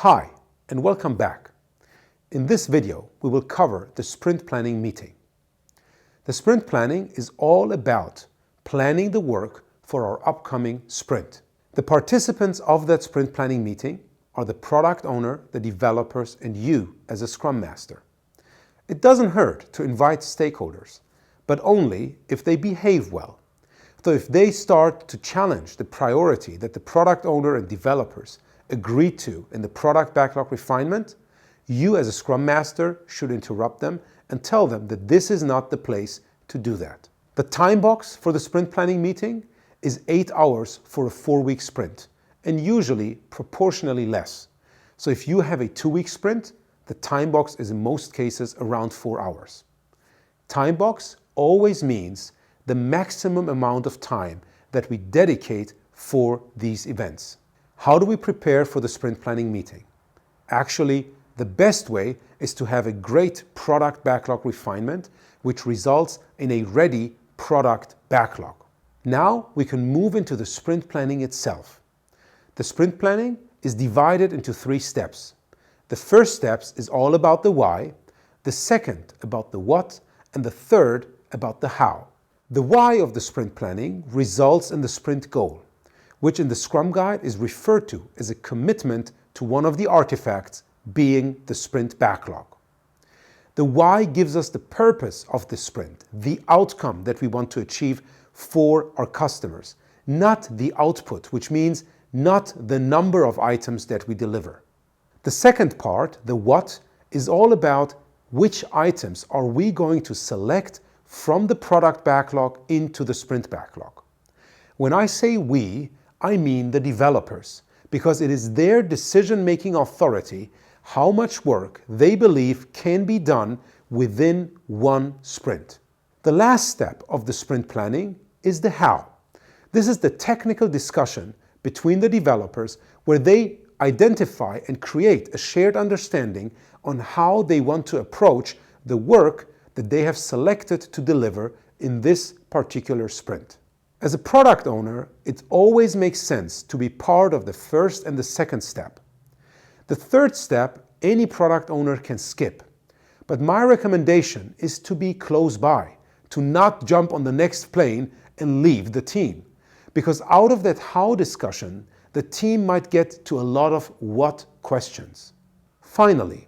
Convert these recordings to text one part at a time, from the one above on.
Hi, and welcome back. In this video, we will cover the sprint planning meeting. The sprint planning is all about planning the work for our upcoming sprint. The participants of that sprint planning meeting are the product owner, the developers, and you as a Scrum Master. It doesn't hurt to invite stakeholders, but only if they behave well. So if they start to challenge the priority that the product owner and developers agreed to in the product backlog refinement, you as a Scrum Master should interrupt them and tell them that this is not the place to do that. The time box for the sprint planning meeting is 8 hours for a 4-week sprint, and usually proportionally less. So if you have a 2-week sprint, the time box is in most cases around 4 hours. Time box always means the maximum amount of time that we dedicate for these events. How do we prepare for the sprint planning meeting? Actually, the best way is to have a great product backlog refinement, which results in a ready product backlog. Now we can move into the sprint planning itself. The sprint planning is divided into 3 steps. The first step is all about the why, the second about the what, and the third about the how. The why of the sprint planning results in the sprint goal, which in the Scrum Guide is referred to as a commitment to one of the artifacts, being the sprint backlog. The why gives us the purpose of the sprint, the outcome that we want to achieve for our customers, not the output, which means not the number of items that we deliver. The second part, the what, is all about which items are we going to select from the product backlog into the sprint backlog. When I say we, I mean the developers, because it is their decision-making authority how much work they believe can be done within one sprint. The last step of the sprint planning is the how. This is the technical discussion between the developers where they identify and create a shared understanding on how they want to approach the work that they have selected to deliver in this particular sprint. As a product owner, it always makes sense to be part of the first and the second step. The third step, any product owner can skip. But my recommendation is to be close by, to not jump on the next plane and leave the team. Because out of that how discussion, the team might get to a lot of what questions. Finally,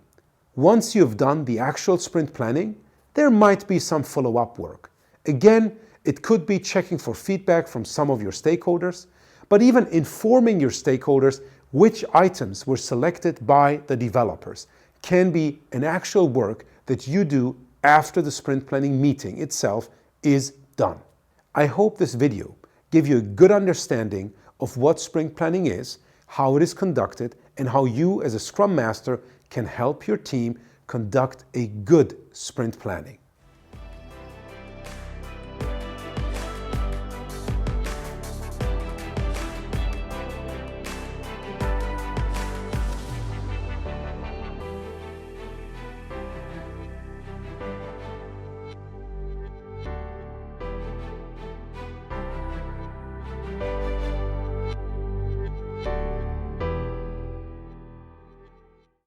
once you've done the actual sprint planning, there might be some follow-up work. Again, it could be checking for feedback from some of your stakeholders, but even informing your stakeholders which items were selected by the developers can be an actual work that you do after the sprint planning meeting itself is done. I hope this video gave you a good understanding of what sprint planning is, how it is conducted, and how you as a Scrum Master can help your team conduct a good sprint planning.